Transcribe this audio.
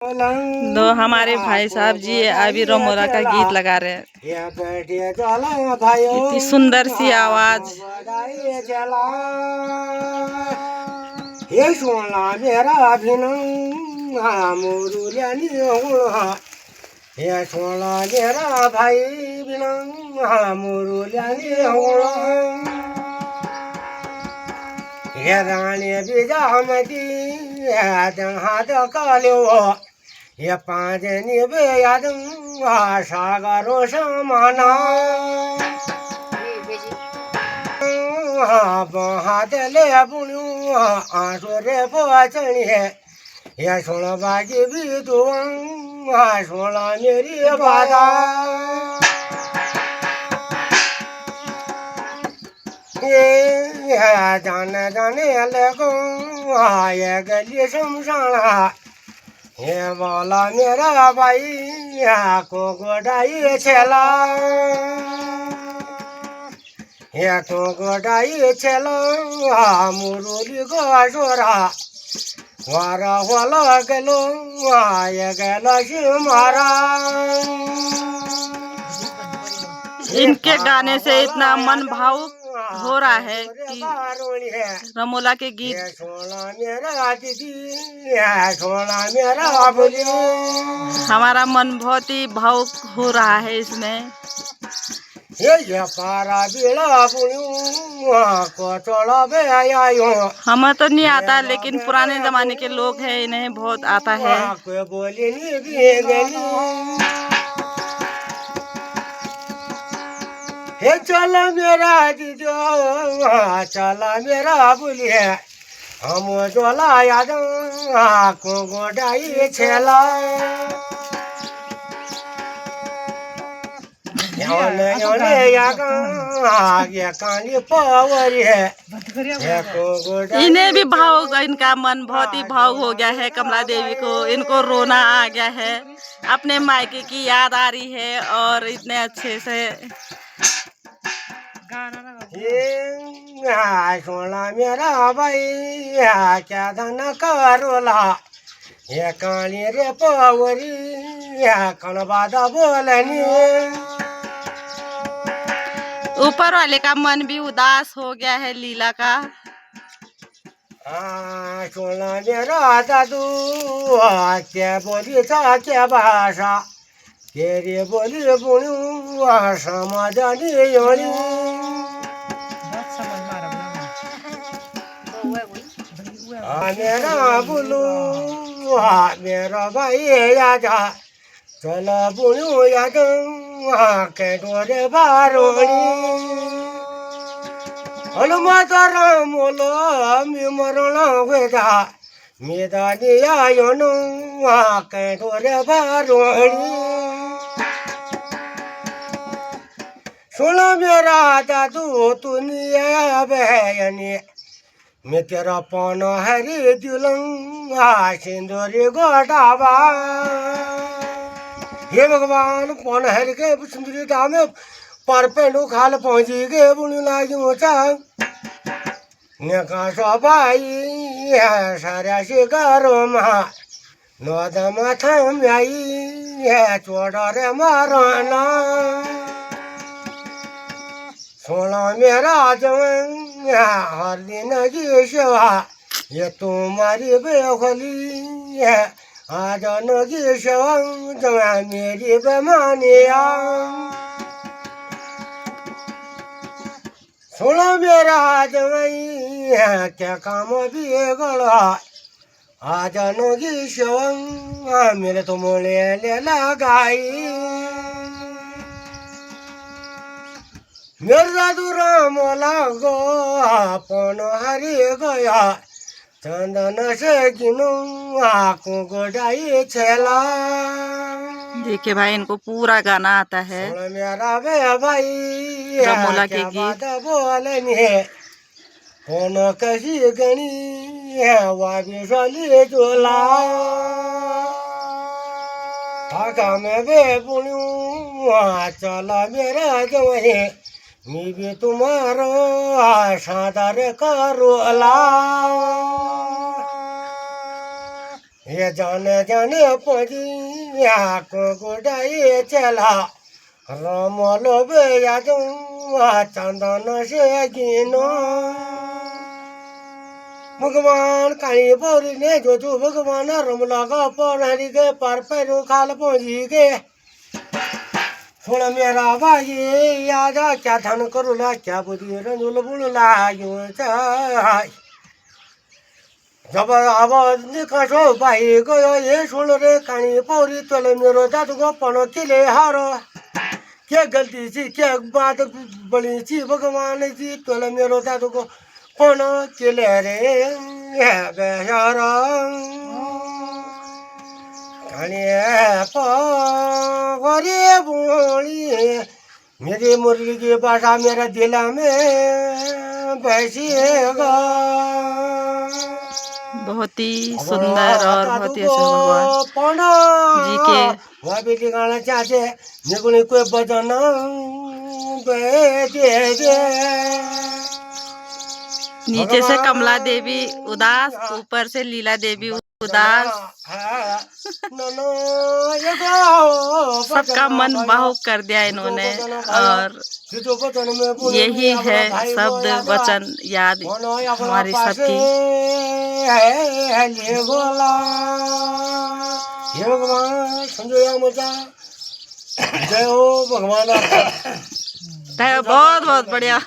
तो हमारे भाई साहब जी अभी रमोला का गीत लगा रहे हैं। इतनी सुंदर सी आवाज। ये सोना मेरा बिना ये सोना मेरा भाई बिना ये रानी बीजा मती हाथ कालो ये पाँच निबे याद सागरो समाना हाथ ले बुनु आंसू रे पोचनी है ये सोना बाजी भी तू सोना मेरी बाधा ये जाने जाने लगो ये गली शमशान ये बोला मेरा भाई को गोडाई चला ये तो गोडाई चला मुरुली को जोरा वारा वाला गलो ये गला मारा। इनके गाने से इतना मन भावुक हो रहा है कि रमोला के गीत। हमारा मन बहुत ही भावुक हो रहा है इसमें। हमें तो नहीं आता, लेकिन पुराने जमाने के लोग हैं, इन्हें बहुत आता है। हे चला मेरा दीदो चला मेरा बोलिए हम जोला याद को गोडाई छेला इन्हें भी भाव, इनका मन बहुत ही भाव हो गया है। कमला देवी को इनको रोना आ गया है, अपने मायके की याद आ रही है और इतने अच्छे से सोना मेरा भाई क्या धन करोला ये काली रे पवरी कनबादा बोलनी। ऊपर वाले का मन भी उदास हो गया है लीला का। सोना मेरा दादू क्या बोली था क्या भाषा तेरी बोली बोलू समाधानी योनी मेरा बोलू मेरा भाई यादा चला बोलू याद के डोरे बारोनी हनुमाता रामोलो मी मरण वेदा मेदा दिया योनो के डोरे बारोनी। सुनो मेरा दादू दुनिया बहनी मैं तेरा पाना हरी दिलंगा सिंदूरी गोटाबा। हे भगवान पाना हरी के सिंदूरी डामे पर पेंडू खाल पहुंची गए बुनी लागी मोचा ने का सबाई सारा शिकारो मा नोदमा थम आई चोड़ा रे मारना। सोना मेरा जवन हर दिन की सेवा ये तुम्हारी बेखली है आज नगी सेवा जवन मेरी बेमानिया। सोना मेरा जवन क्या काम भी गला आज नगी सेवा मेरे तुम ले लगाई। मेरा दूरा मोला गो अपन हरी गया चंदन से गिनो आँखों गोडाई छेला। देखिए भाई, इनको पूरा गाना आता है मेरा बे भाई रमोला के गीत। बोलनी है कौन कसी गणी है वाबी साली चोला आका में बे बुनू चला मेरा जवहे मी भी तुम्हारो सादर करोला। ये जाने जाने पहुंची को गोटाई चला राम लोबे यादू चंदन से गिनो भगवान काली बोरी ने जो जो भगवान रमला का पौड़ी के पर पैरों खाल पहुंची के थोड़ा मेरा भाई याद क्या धन करूला क्या बुद्धि रंजुल बुलला यूं चाय जब आवाज निकालो भाई गयो ये सुन रे कानी पौरी तले मेरो दादू को पनो किले हारो क्या गलती थी क्या बात बड़ी थी भगवान जी तले मेरो दादू को पनो किले रे बेचारा कानी पौरी बोली मेरी मुरली की भाषा मेरे दिल में बैठेगा बहुत ही सुंदर और बहुत ही अच्छा भगवान जी के वह बेटी गाना चाहते निकुनी कोई बदन दे नीचे से कमला देवी उदास, ऊपर से लीला देवी उदास। सबका मन भावुक कर दिया इन्होंने। और यही है शब्द वचन याद हमारी सबकी। भगवान संजय मजा जय हो भगवान। बहुत बहुत बढ़िया।